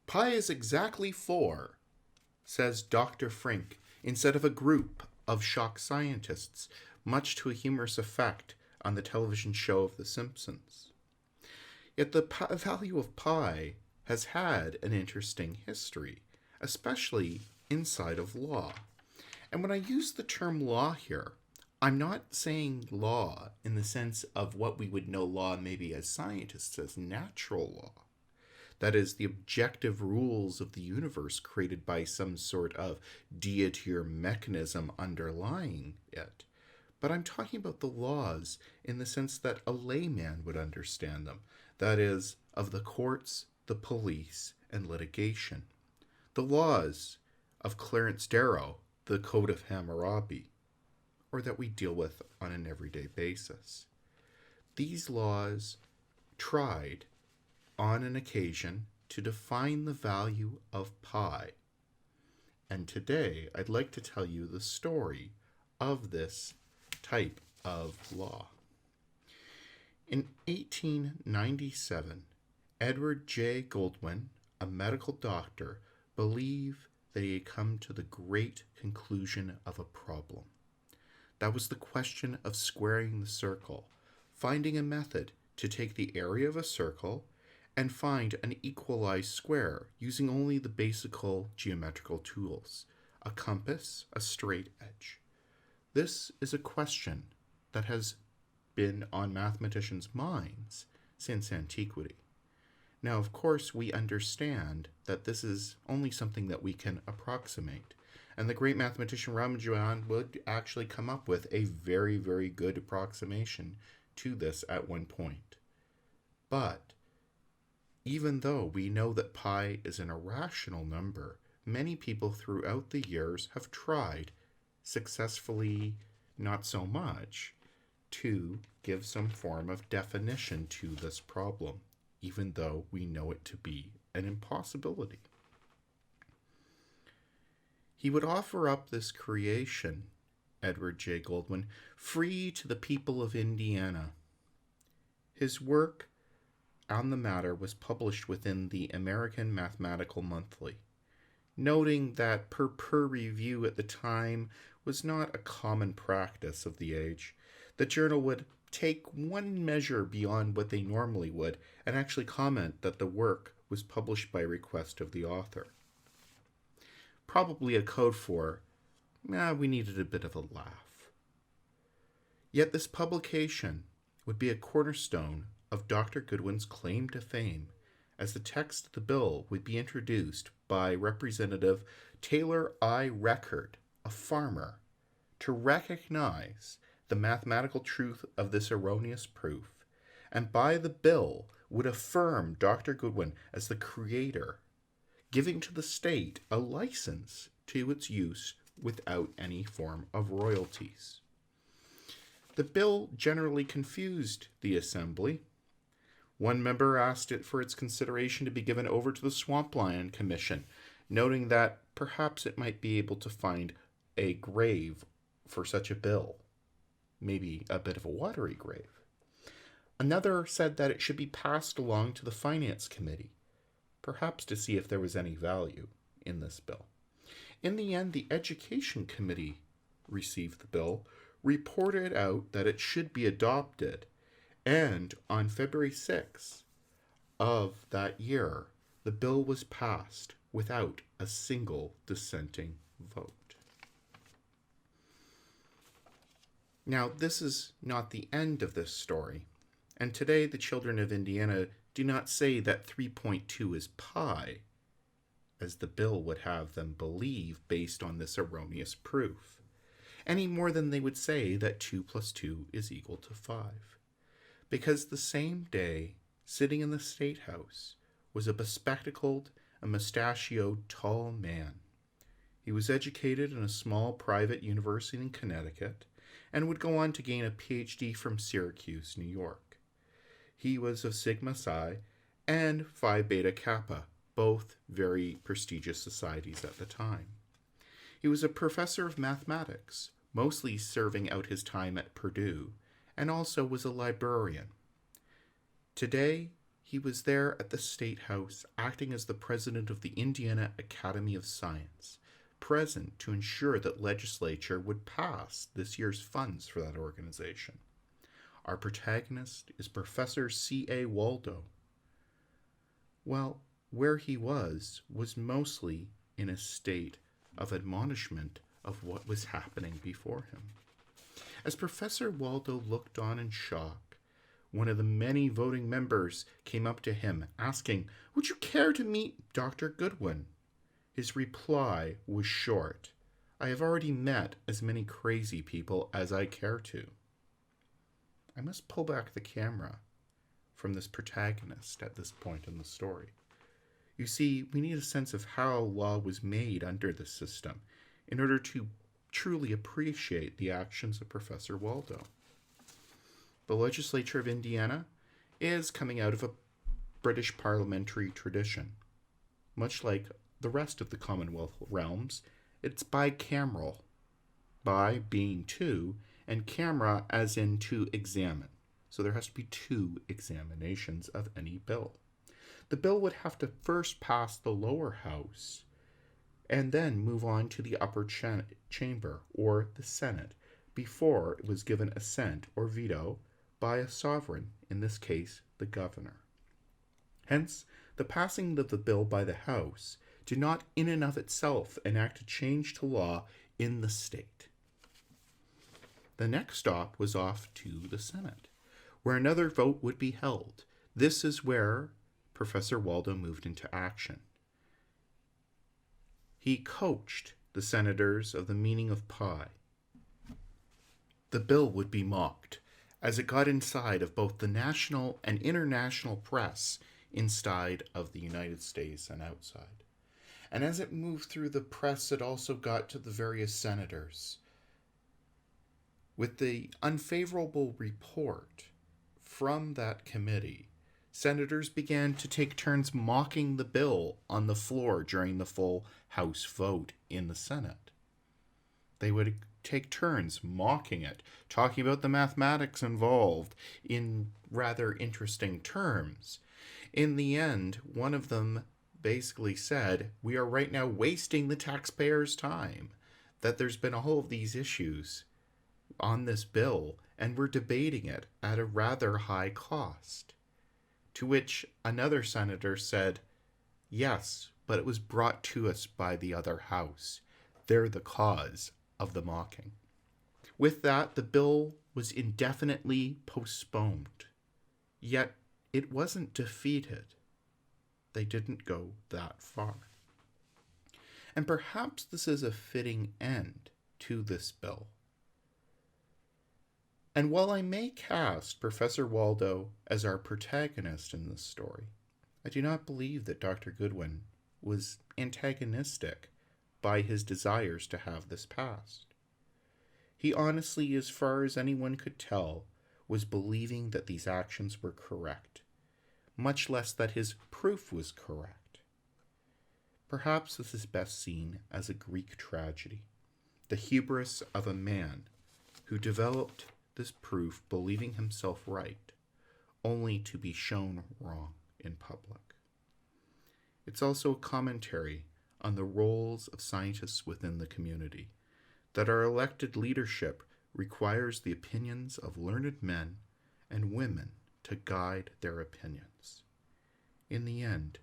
Pi is exactly 4, says Dr. Frink, instead of a group of shock scientists, much to a humorous effect on the television show of The Simpsons. Yet the value of pi has had an interesting history, especially inside of law. And when I use the term law here, I'm not saying law in the sense of what we would know law maybe as scientists as natural law. That is, the objective rules of the universe created by some sort of deity or mechanism underlying it. But I'm talking about the laws in the sense that a layman would understand them. That is, of the courts, the police, and litigation. The laws of Clarence Darrow, the Code of Hammurabi, or that we deal with on an everyday basis. These laws tried on an occasion to define the value of pi. And today I'd like to tell you the story of this type of law. In 1897, Edwin J. Goodwin, a medical doctor, believed that he had come to the great conclusion of a problem. That was the question of squaring the circle, finding a method to take the area of a circle and find an equalized square using only the basic geometrical tools, a compass, a straight edge. This is a question that has been on mathematicians' minds since antiquity. Now, of course, we understand that this is only something that we can approximate. And the great mathematician Ramanujan would actually come up with a very, very good approximation to this at one point. But even though we know that pi is an irrational number, many people throughout the years have tried, successfully not so much, to give some form of definition to this problem, even though we know it to be an impossibility. He would offer up this creation, Edwin J. Goodwin, free to the people of Indiana. His work on the matter was published within the American Mathematical Monthly, noting that per review at the time was not a common practice of the age. The journal would take one measure beyond what they normally would and actually comment that the work was published by request of the author. Probably a code for, we needed a bit of a laugh. Yet this publication would be a cornerstone of Dr. Goodwin's claim to fame, as the text of the bill would be introduced by Representative Taylor I. Record, a farmer, to recognize the mathematical truth of this erroneous proof, and by the bill would affirm Dr. Goodwin as the creator, giving to the state a license to its use without any form of royalties. The bill generally confused the Assembly. One member asked it for its consideration to be given over to the Swampland Commission, noting that perhaps it might be able to find a grave for such a bill, maybe a bit of a watery grave. Another said that it should be passed along to the Finance Committee, perhaps to see if there was any value in this bill. In the end, the Education Committee received the bill, reported out that it should be adopted, and on February 6th of that year, the bill was passed without a single dissenting vote. Now, this is not the end of this story, and today the children of Indiana do not say that 3.2 is pi, as the bill would have them believe based on this erroneous proof, any more than they would say that 2 plus 2 is equal to 5. Because the same day, sitting in the State House, was a bespectacled and mustachioed tall man. He was educated in a small private university in Connecticut and would go on to gain a PhD from Syracuse, New York. He was of Sigma Psi and Phi Beta Kappa, both very prestigious societies at the time. He was a professor of mathematics, mostly serving out his time at Purdue, and also was a librarian. Today, He was there at the State House acting as the president of the Indiana Academy of Science, present to ensure that legislature would pass this year's funds for that organization. Our protagonist is Professor C.A. Waldo. Well, where he was mostly in a state of admonishment of what was happening before him. As Professor Waldo looked on in shock, one of the many voting members came up to him, asking, "Would you care to meet Dr. Goodwin?" His reply was short. "I have already met as many crazy people as I care to." I must pull back the camera from this protagonist at this point in the story. You see, we need a sense of how law was made under this system in order to truly appreciate the actions of Professor Waldo. The legislature of Indiana is coming out of a British parliamentary tradition. Much like the rest of the Commonwealth realms, it's bicameral. Bi being two, and camera as in to examine. So there has to be two examinations of any bill. The bill would have to first pass the lower house and then move on to the upper chamber, or the Senate, before it was given assent or veto by a sovereign, in this case, the governor. Hence, the passing of the bill by the House did not in and of itself enact a change to law in the state. The next stop was off to the Senate, where another vote would be held. This is where Professor Waldo moved into action. He coached the senators of the meaning of pi. The bill would be mocked as it got inside of both the national and international press inside of the United States and outside. And as it moved through the press, it also got to the various senators. With the unfavorable report from that committee, senators began to take turns mocking the bill on the floor during the full House vote in the Senate. They would take turns mocking it, talking about the mathematics involved in rather interesting terms. In the end, one of them basically said, "We are right now wasting the taxpayers' time, that there's been all of these issues on this bill, and we're debating it at a rather high cost." To which another senator said, "Yes, but it was brought to us by the other house. They're the cause of the mocking." With that, the bill was indefinitely postponed. Yet, it wasn't defeated. They didn't go that far. And perhaps this is a fitting end to this bill. And while I may cast Professor Waldo as our protagonist in this story, I do not believe that Dr. Goodwin was antagonistic by his desires to have this passed. He honestly, as far as anyone could tell, was believing that these actions were correct, much less that his proof was correct. Perhaps this is best seen as a Greek tragedy, the hubris of a man who developed this proof believing himself right, only to be shown wrong in public. It's also a commentary on the roles of scientists within the community, that our elected leadership requires the opinions of learned men and women to guide their opinions. In the end,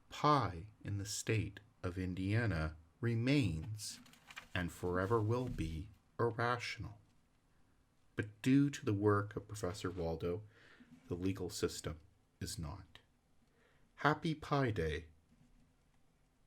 pi in the state of Indiana remains, and forever will be, irrational. But due to the work of Professor Waldo, the legal system is not. Happy Pi Day